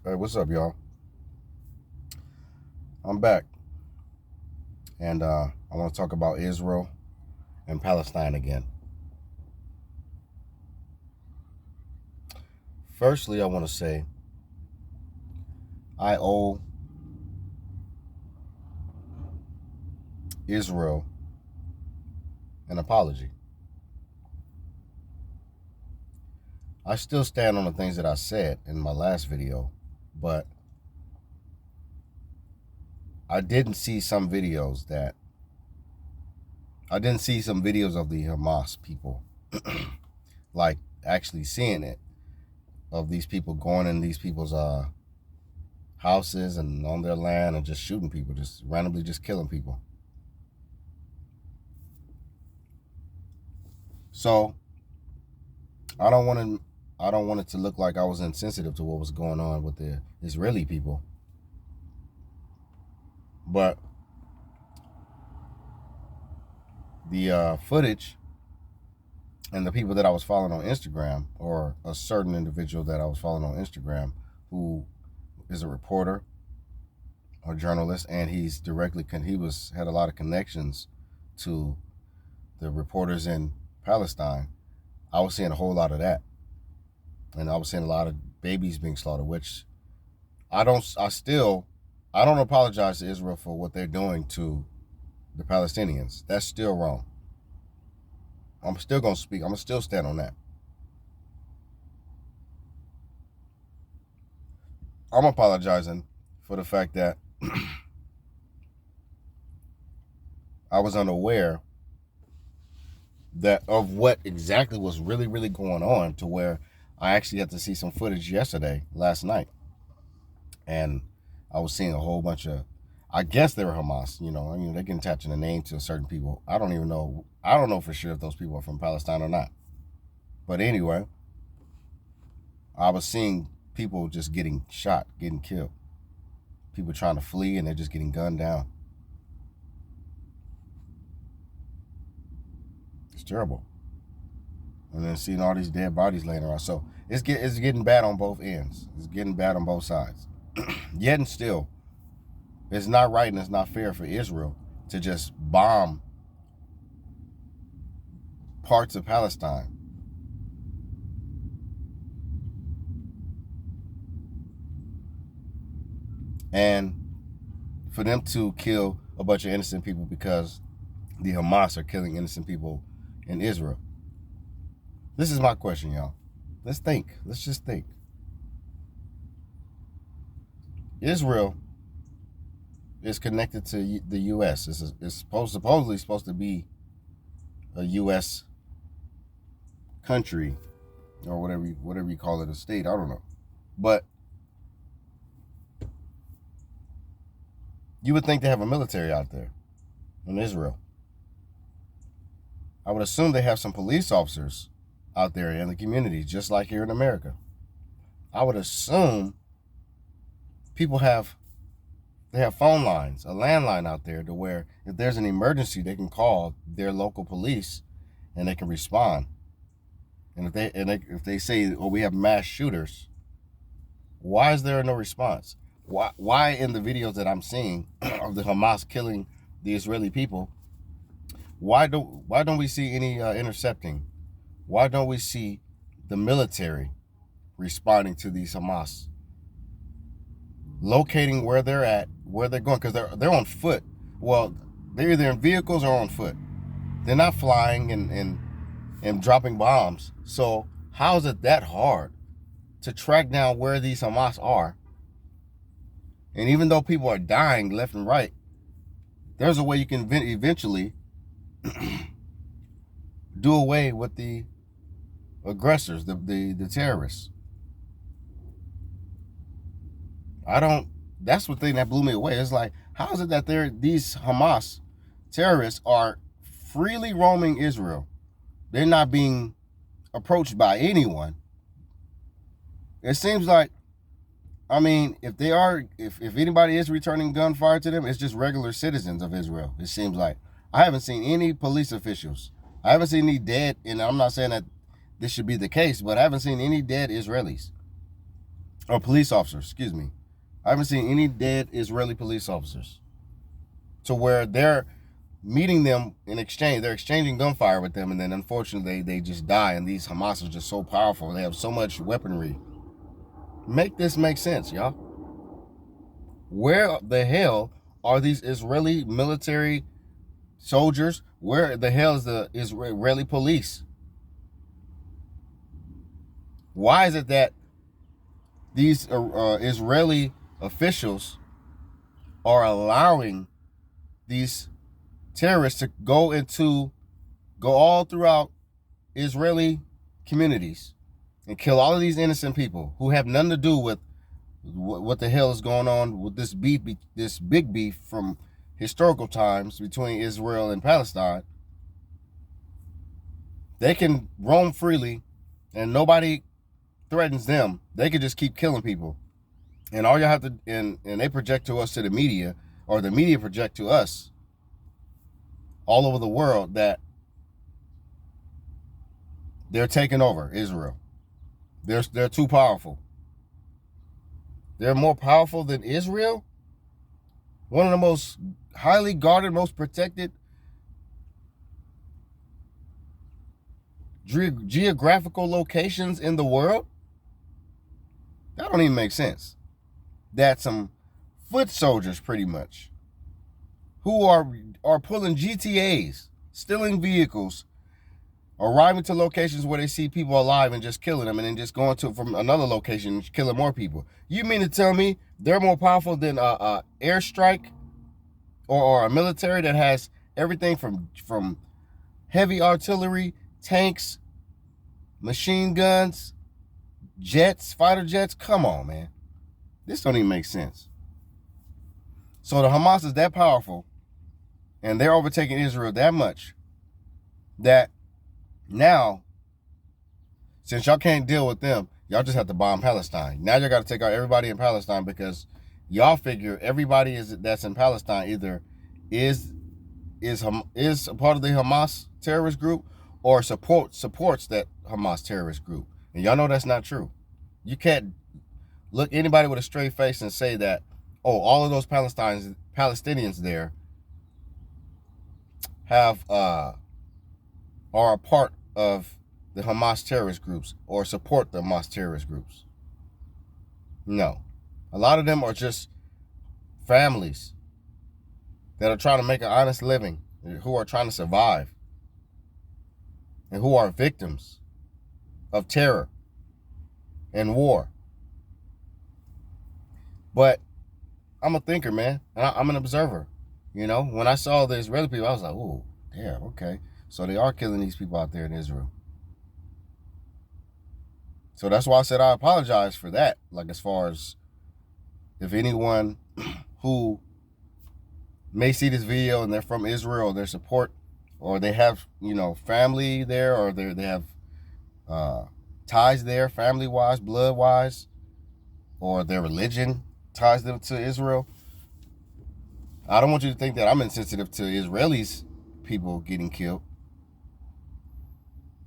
Hey, what's up, y'all? I'm back, and I want to talk about Israel and Palestine again. Firstly, I want to say I owe Israel an apology. I still stand on the things that I said in my last video, but I didn't see some videos that I didn't see some videos of the Hamas people, like actually seeing it, of these people going in these people's houses and on their land and just shooting people, just randomly just killing people. So I don't want to I don't want it to look like I was insensitive to what was going on with the Israeli people. But the footage and the people that I was following on Instagram, or a certain individual that I was following on Instagram, who is a reporter or journalist, and had a lot of connections to the reporters in Palestine. I was seeing a whole lot of that, and I was seeing a lot of babies being slaughtered, which I don't apologize to Israel for what they're doing to the Palestinians. That's still wrong. I'm still gonna speak. I'm gonna still stand on that. I'm apologizing for the fact that I was unaware that of what exactly was really, really going on, to where I actually had to see some footage last night, and I was seeing a whole bunch of, I guess they were Hamas. They can attach a name to certain people. I don't even know. I don't know for sure if those people are from Palestine or not. But anyway, I was seeing people just getting shot, getting killed. People trying to flee, and they're just getting gunned down. It's terrible. And then seeing all these dead bodies laying around. So it's getting bad on both ends. It's getting bad on both sides. Yet and still, it's not right and it's not fair for Israel to just bomb parts of Palestine. And for them to kill a bunch of innocent people because the Hamas are killing innocent people in Israel. This is my question, y'all. Let's think. Let's just think. Israel is connected to the U.S. It's supposedly supposed to be a U.S. country, or whatever you call it, a state. I don't know, but you would think they have a military out there in Israel. I would assume they have some police officers out there in the community, just like here in America. I would assume they have phone lines, a landline out there, to where if there's an emergency, they can call their local police and they can respond. And if they say, "Oh, we have mass shooters," why is there no response? Why in the videos that I'm seeing of the Hamas killing the Israeli people, why don't we see any intercepting? Why don't we see the military responding to these Hamas, locating where they're at, where they're going? Because they're on foot. Well, they're either in vehicles or on foot. They're not flying and dropping bombs. So how is it that hard to track down where these Hamas are? And even though people are dying left and right, there's a way you can eventually do away with the aggressors, the terrorists. That's the thing that blew me away. It's like, how is it that these Hamas terrorists are freely roaming Israel? They're not being approached by anyone. It seems like, if anybody is returning gunfire to them, it's just regular citizens of Israel. It seems like I haven't seen any police officials. I haven't seen any dead, and I'm not saying that this should be the case, but I haven't seen any dead Israelis. or police officers, excuse me. I haven't seen any dead Israeli police officers to where they're meeting them in exchange. They're exchanging gunfire with them, and then unfortunately they just die. And these Hamas are just so powerful. They have so much weaponry. Make this make sense, y'all. Where the hell are these Israeli military soldiers? Where the hell is the Israeli police? Why is it that these Israeli officials are allowing these terrorists to go all throughout Israeli communities and kill all of these innocent people who have nothing to do with what the hell is going on with this big beef from historical times between Israel and Palestine? They can roam freely and nobody threatens them. They could just keep killing people. And all you have to, and they project to us, to the media, or the media project to us all over the world, that they're taking over Israel. They're too powerful. They're more powerful than Israel? One of the most highly guarded, most protected geographical locations in the world? That don't even make sense. That some foot soldiers, pretty much, who are pulling GTAs, stealing vehicles, arriving to locations where they see people alive and just killing them, and then just going to from another location and killing more people. You mean to tell me they're more powerful than a airstrike or a military that has everything from heavy artillery, tanks, machine guns, jets, fighter jets? Come on, man. This don't even make sense. So the Hamas is that powerful, and they're overtaking Israel that much, that now, since y'all can't deal with them, y'all just have to bomb Palestine. Now y'all got to take out everybody in Palestine, because y'all figure everybody that's in Palestine either is a part of the Hamas terrorist group or supports that Hamas terrorist group. And y'all know that's not true. You can't look anybody with a straight face and say that, oh, all of those Palestinians there are a part of the Hamas terrorist groups or support the Hamas terrorist groups. No. A lot of them are just families that are trying to make an honest living, who are trying to survive, and who are victims of terror and war. But I'm a thinker, man, and I'm an observer. You know, when I saw the Israeli people, I was like, oh, damn, okay. So they are killing these people out there in Israel. So that's why I said I apologize for that. Like, as far as if anyone who may see this video and they're from Israel, or their support, or they have, family there, or they have ties there, family-wise, blood-wise, or their religion ties them to Israel. I don't want you to think that I'm insensitive to Israelis, people getting killed.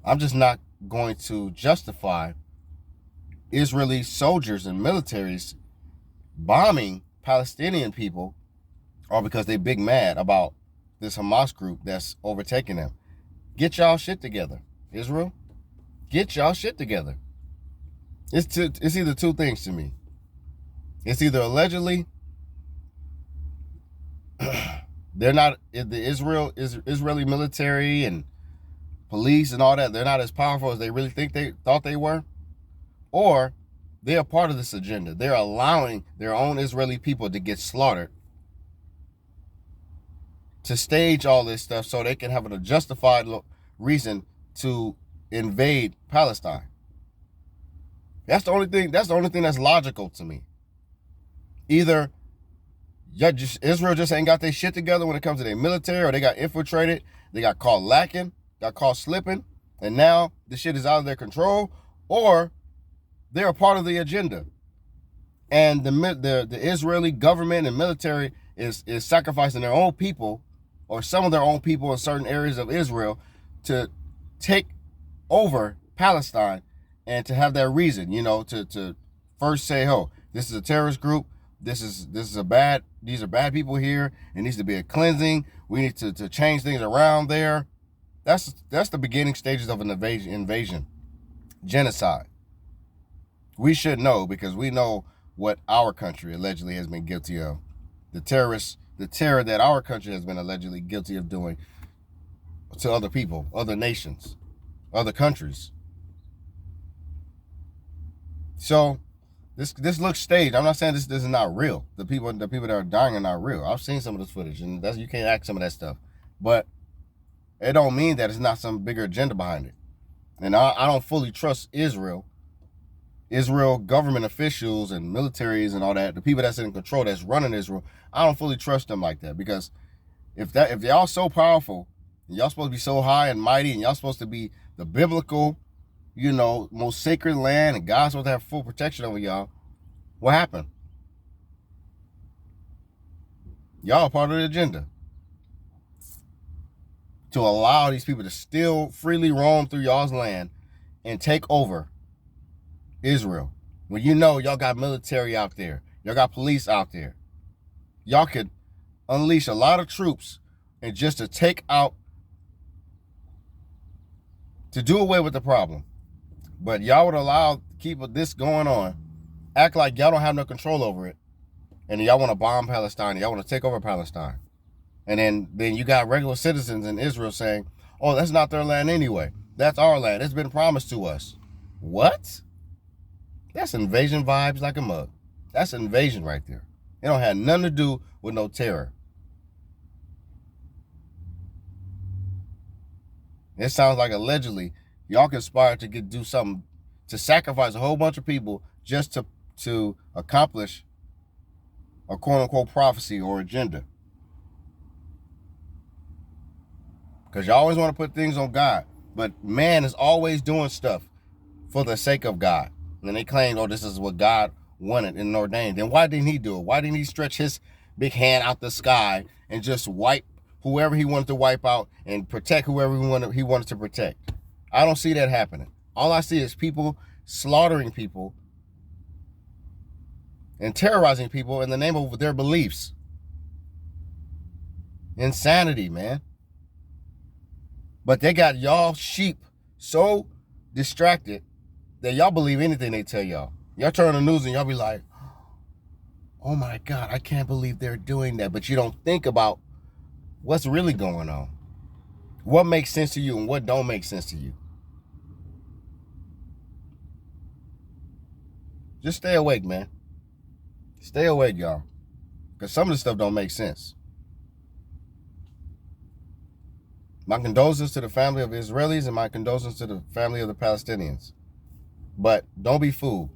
I'm just not going to justify Israeli soldiers and militaries bombing Palestinian people, or because they big mad about this Hamas group that's overtaking them. Get y'all shit together, Israel. Get y'all shit together. It's either two things to me. It's either allegedly they're not, the Israeli military and police and all that, they're not as powerful as they really thought they were, or they're a part of this agenda. They're allowing their own Israeli people to get slaughtered, to stage all this stuff so they can have a justified reason to invade Palestine. That's the only thing that's logical to me. Either Israel just ain't got their shit together when it comes to their military, or they got infiltrated, they got caught lacking, got caught slipping, and now the shit is out of their control, or they're a part of the agenda. And the Israeli government and military is sacrificing their own people, or some of their own people in certain areas of Israel, to take over Palestine and to have that reason, first say, "Oh, this is a terrorist group. These are bad people here. It needs to be a cleansing. We need to change things around there." That's the beginning stages of an invasion, genocide. We should know because we know what our country allegedly has been guilty of. The terror that our country has been allegedly guilty of doing to other people, other nations, other countries. So this looks staged. I'm not saying this is not real. The people that are dying are not real. I've seen some of this footage, and you can't act some of that stuff. But it don't mean that it's not some bigger agenda behind it. And I don't fully trust Israel government officials and militaries and all that, the people that's in control, that's running Israel. I don't fully trust them like that, because if y'all so powerful, and y'all supposed to be so high and mighty, and y'all supposed to be the biblical, most sacred land, and God's supposed to have full protection over y'all, what happened? Y'all are part of the agenda to allow these people to still freely roam through y'all's land and take over Israel. When y'all got military out there, y'all got police out there, y'all could unleash a lot of troops and just to do away with the problem. But y'all would keep this going on, act like y'all don't have no control over it, and y'all want to bomb Palestine, y'all want to take over Palestine. And then you got regular citizens in Israel saying, "Oh, that's not their land anyway. That's our land. It's been promised to us." What? That's invasion vibes like a mug. That's invasion right there. It don't have nothing to do with no terror. It sounds like allegedly y'all conspired to do something, to sacrifice a whole bunch of people just to accomplish a quote-unquote prophecy or agenda. Because you always want to put things on God. But man is always doing stuff for the sake of God. And they claim, "Oh, this is what God wanted and ordained." Then why didn't he do it? Why didn't he stretch his big hand out the sky and just wipe whoever he wanted to wipe out and protect whoever he wanted to protect? I don't see that happening. All I see is people slaughtering people and terrorizing people in the name of their beliefs. Insanity, man. But they got y'all sheep so distracted that y'all believe anything they tell y'all. Y'all turn on the news and y'all be like, "Oh my God, I can't believe they're doing that." But you don't think about what's really going on. What makes sense to you and what don't make sense to you. Just stay awake, man. Stay awake, y'all. Because some of this stuff don't make sense. My condolences to the family of Israelis and my condolences to the family of the Palestinians. But don't be fooled.